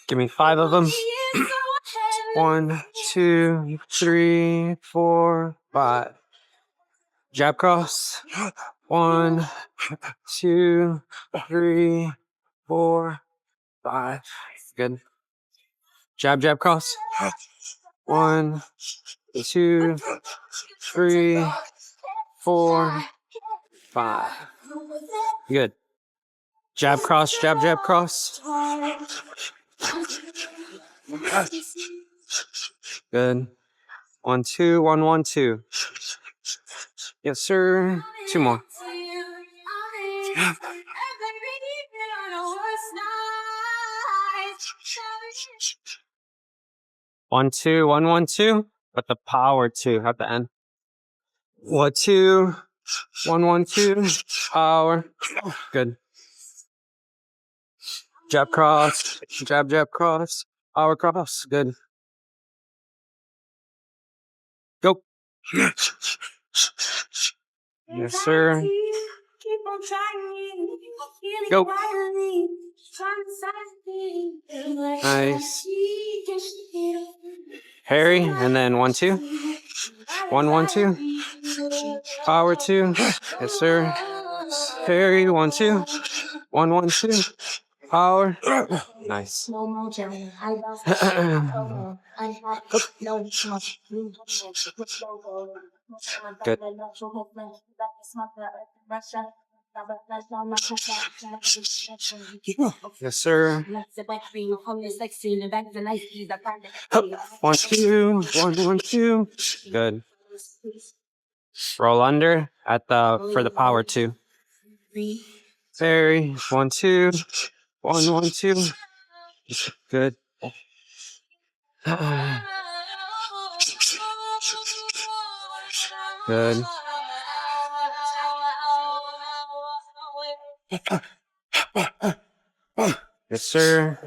Give me 5 of them. 1, 2, 3, 4, 5. Jab cross. 1, 2, 3, 4, 5. Good. Jab, jab, cross. 1, 2, 3, 4, 5. Good. Jab, cross, jab, jab, cross. Good. 1, 2, 1, 1, 2. Yes, sir. 2 more. 1, 2, 1, 1, 2. But the power 2 at the end. 1, 2, 1, 1, 2. Power. Good. Jab cross. Jab, jab, cross. Power cross. Good. Go. Yes, sir. Go. Nice. Harry, and then 1, 2. 1, 1, 2. Power 2. Yes, sir. Harry, 1, 2. 1, 1, 2. Power. Nice. Good. Yes, sir. 1, 2. 1, 1, 2. Good. Roll under at the for the power 2. Harry, 1, 2. 1, 1, 2. Good. Good. Yes, sir.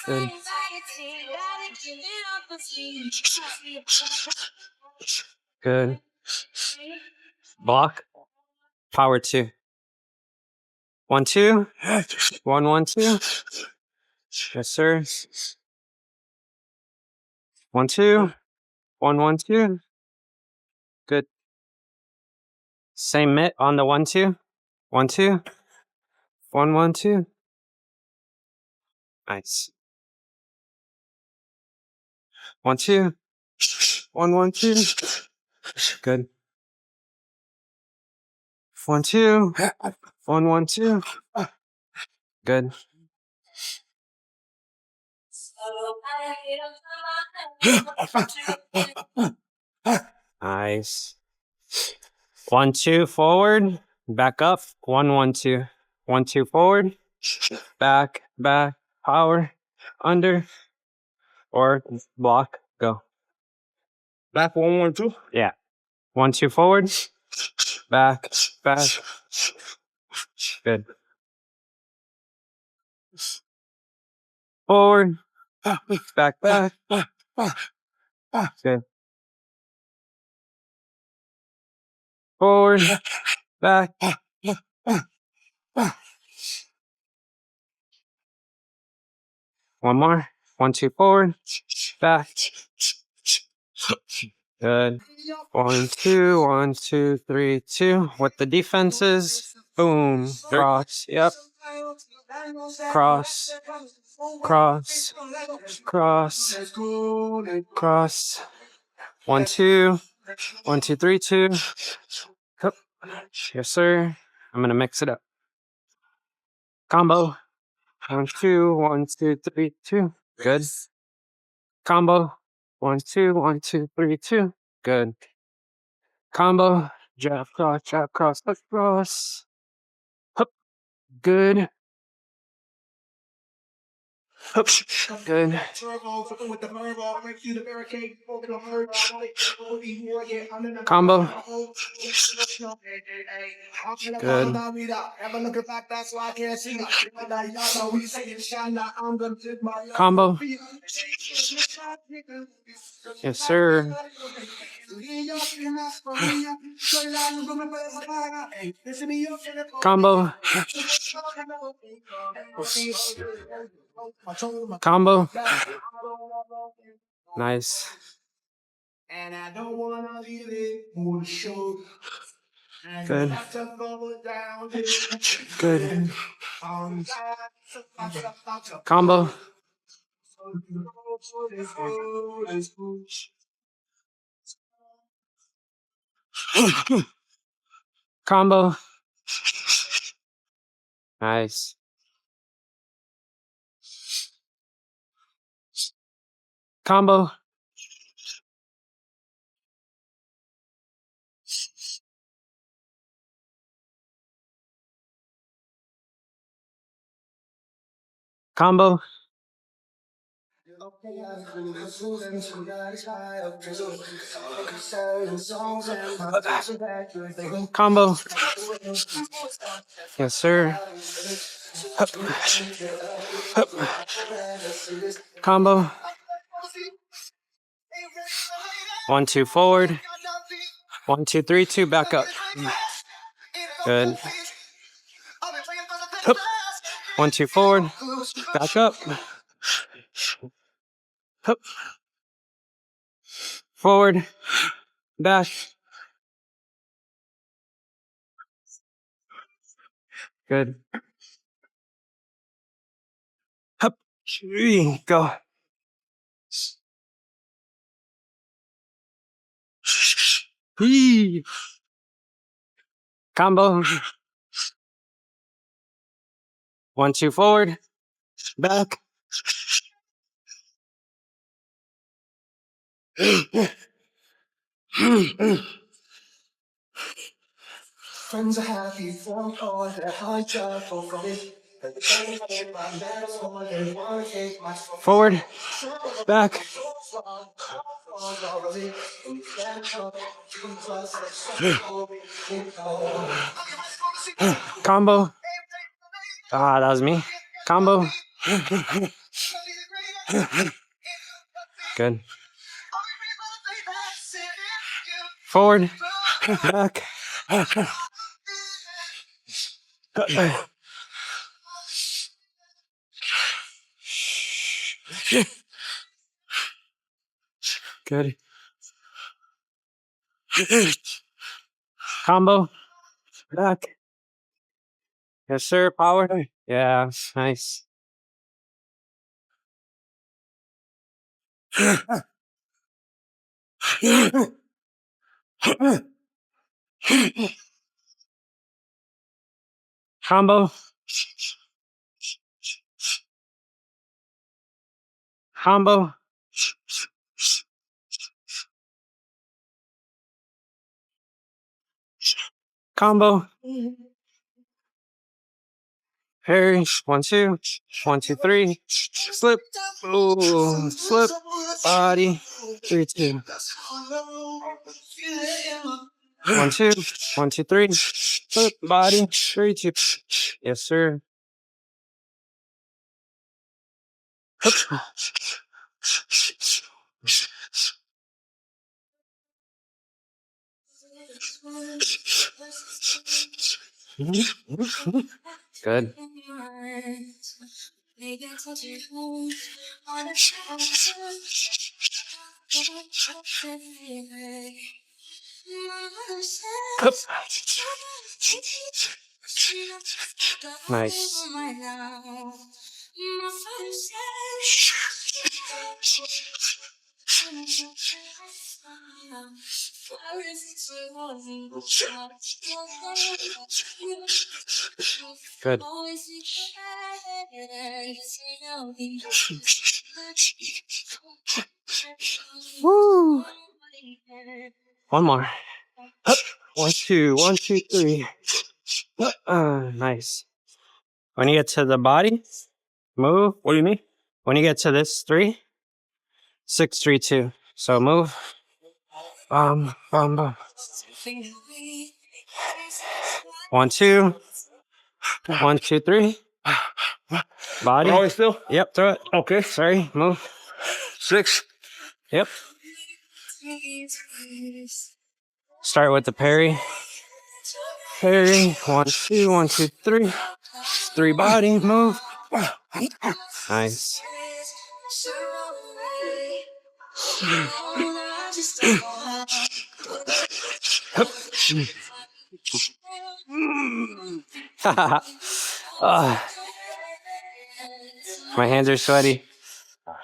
Good. Good. Block. Power 2. 1, 2. 1, 1, 2. Yes, sir. 1, 2. 1, 1, 2. Good. Same mitt on the 1, 2. 1, 2. 1, 1, 2. Nice. 1, 2. 1, 1, 2. Good. 1, 2. 1, 1, 2. Good. Nice. 1, 2 forward. Back up. 1, 1, 2. 1, 2 forward. Back, back. Power. Under. Or block. Go. Back 1, 1, 2. Yeah. 1, 2 forward. Back, back. Good. Forward. Back, back. Good. Forward. Back. One more. 1, 2 forward. Back. Good. 1, 2. 1, 2, 3, 2. What the defense is. Boom. Cross. Yep. Cross. Cross. Cross. Cross. 1, 2. 1, 2, 3, 2. Hup. Yes, sir. I'm gonna mix it up. Combo. 1, 2. 1, 2, 3, 2. Good. Combo. 1, 2. 1, 2, 3, 2. Good. Combo. Jab cross, hook cross. Hup. Good. Hup. Good. Combo. Good. Combo. Yes, sir. Combo. Combo. Nice. Good. Good. Combo. Combo. Nice. Combo. Combo. Combo. Yes, sir. Hup. Hup. Combo. 1, 2 forward. 1, 2, 3, 2 back up. Good. Hup. 1, 2 forward. Back up. Hup. Forward. Back. Good. Hup. Go. Combo. 1, 2 forward. Back. Friends are happy for all their hard job for it. Forward, back. Combo. Ah, that was me. Combo. Good. Forward, back. Good. Combo, back. Yes, sir. Power. Yeah, nice. Combo. Combo. Combo. Parry. 1, 2. 1, 2, 3. Slip. Ooh, slip. Body. 3, 2. 1, 2. 1, 2, 3. Slip. Body. 3, 2. Yes, sir. Hup. Good. Hup. Nice. Good. Woo. One more. Hup. 1, 2. 1, 2, 3. Nice. When you get to the body, move. What do you mean? When you get to this 3, 6, 3, 2. So move. Bum, bum. 1, 2. 1, 2, 3. Body. Always still? Yep, throw it. Okay. Sorry, move. 6. Yep. Start with the parry. Parry. 1, 2, 1, 2, 3. 3 body move. Nice. My hands are sweaty.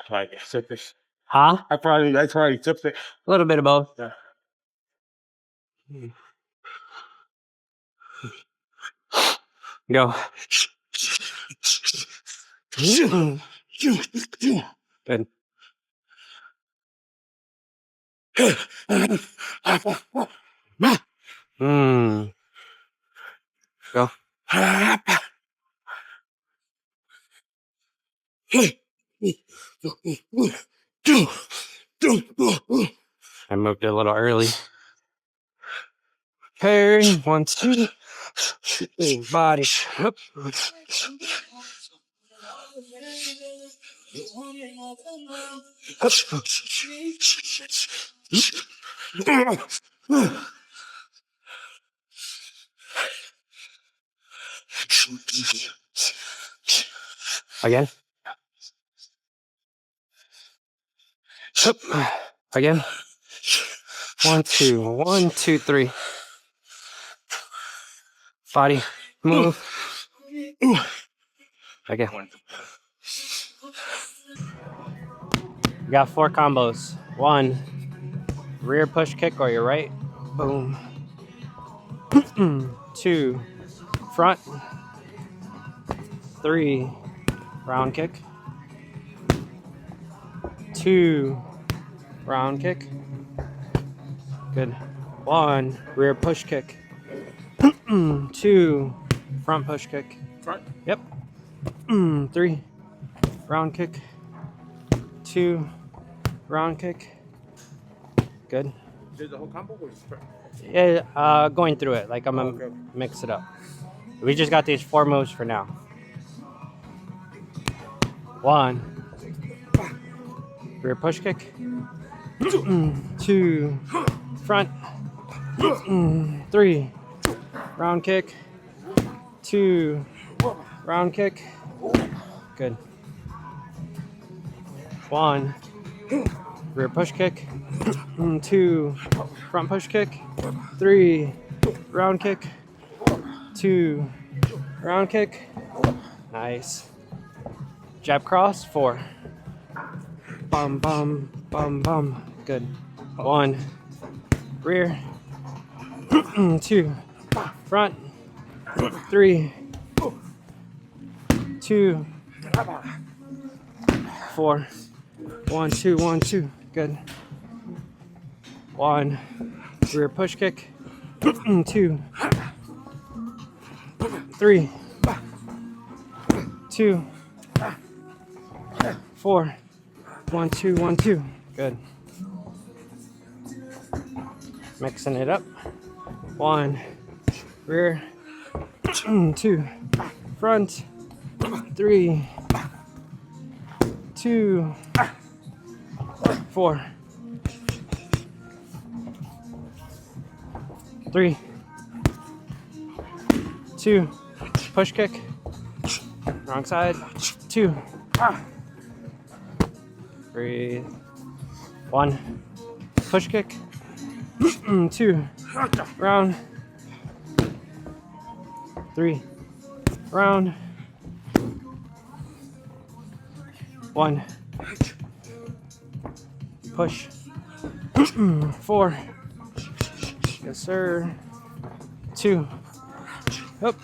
Like, sip this. Huh? I probably tipped it. A little bit of both. Yeah. Go. Good. Go. I moved a little early. Parry. 1, 2. Big body. Up. Again. Up. Again. 1, 2. 1, 2, 3. Body. Move. Again. You got 4 combos. 1. Rear push kick or your right. Boom. 2. Front. 3. Round kick. 2. Round kick. Good. 1. Rear push kick. 2. Front push kick. Front? Yep. 3. Round kick. 2. Round kick. Good. Did the whole combo or just front? Yeah, going through it. Like I'm gonna mix it up. We just got these 4 moves for now. 1. Rear push kick. 2. Front. 3. Round kick. 2. Round kick. Good. 1. Rear push kick. 2. Front push kick. 3. Round kick. 2. Round kick. Nice. Jab cross. 4. Bum, bum, bum, bum. Good. 1. Rear. 2. Front. 3. 2. 4. 1, 2, 1, 2. Good. 1. Rear push kick. 2. 3. 2. 4. 1, 2, 1, 2. Good. Mixing it up. 1. Rear. 2. Front. 3. 2. 4. 3. 2. Push kick. Wrong side. 2. Breathe. 1. Push kick. 2. Round. 3. Round. 1. Push. 4. Yes, sir. 2. Up.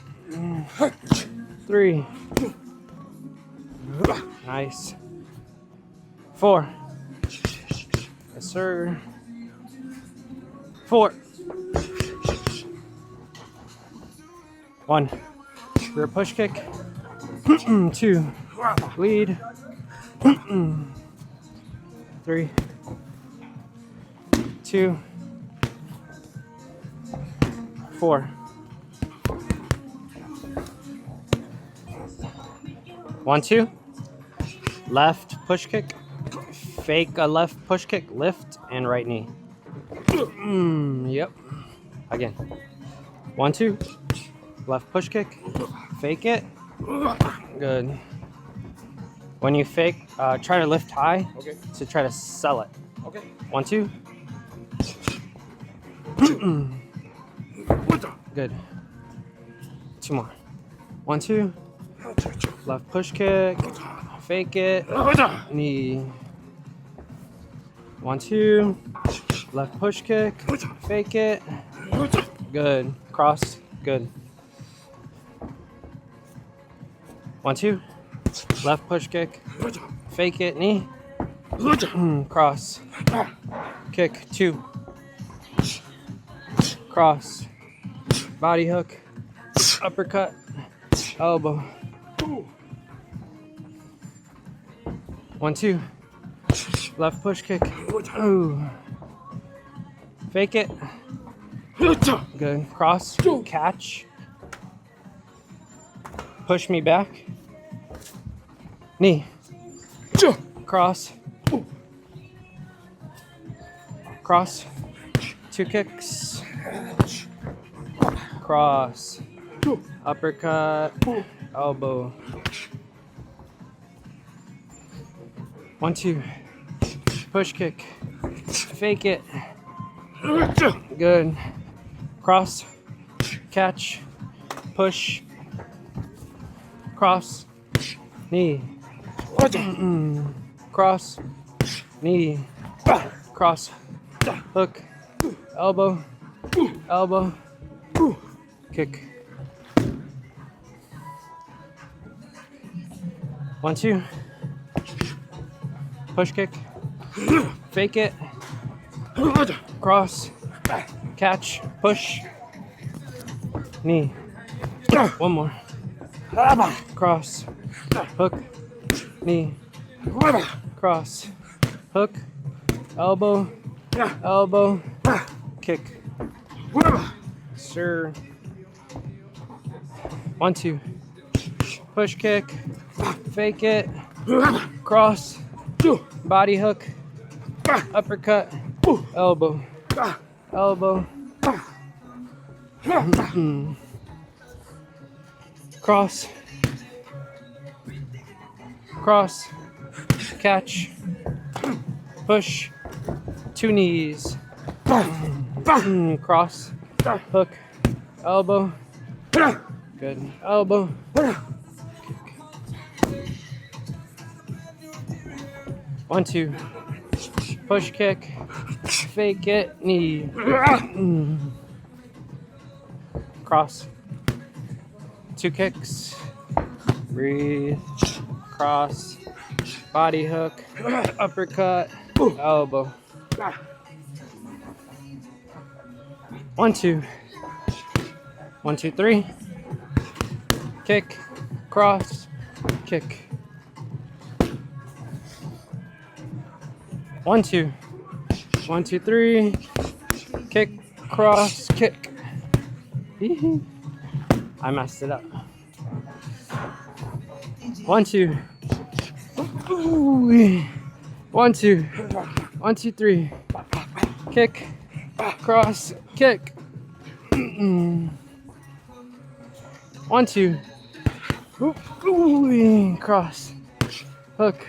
3. Nice. 4. Yes, sir. 4. 1. Rear push kick. 2. Lead. 3. 2. 4. 1, 2. Left push kick. Fake a left push kick. Lift and right knee. Yep. Again. 1, 2. Left push kick. Fake it. Good. When you fake, try to lift high Okay. to try to sell it. Okay. 1, 2. Good. 2 more. 1, 2. Left push kick. Fake it. Knee. 1, 2. Left push kick. Fake it. Good. Cross. Good. 1, 2. Left push kick. Fake it. Knee. Cross. Kick. 2. Cross. Body hook. Uppercut. Elbow. 1, 2. Left push kick. Ooh. Fake it. Good. Cross. Catch. Push me back. Knee. Cross. Cross. 2 kicks. Cross. Uppercut. Elbow. 1, 2. Push kick. Fake it. Good. Cross. Catch. Push. Cross. Knee. Cross. Knee. Cross. Hook. Elbow. Elbow. Kick. 1, 2. Push kick. Fake it. Cross. Catch. Push. Knee. 1 more. Cross. Hook. Knee. Cross. Hook. Elbow. Elbow. Kick. Sir. 1, 2. Push kick. Fake it. Cross. Body hook. Uppercut. Elbow. Elbow. Cross. Cross. Catch. Push. 2 knees. Cross. Hook. Elbow. Good. Elbow. 1, 2. Push kick. Fake it. Knee. Cross. 2 kicks. Breathe. Cross. Body hook. Uppercut. Elbow. 1, 2. 1, 2, 3. Kick. Cross. Kick. 1, 2. 1, 2, 3. Kick. Cross. Kick. I messed it up. 1, 2. 1, 2. 1, 2, 3. Kick. Cross. Kick. 1, 2. Cross. Hook.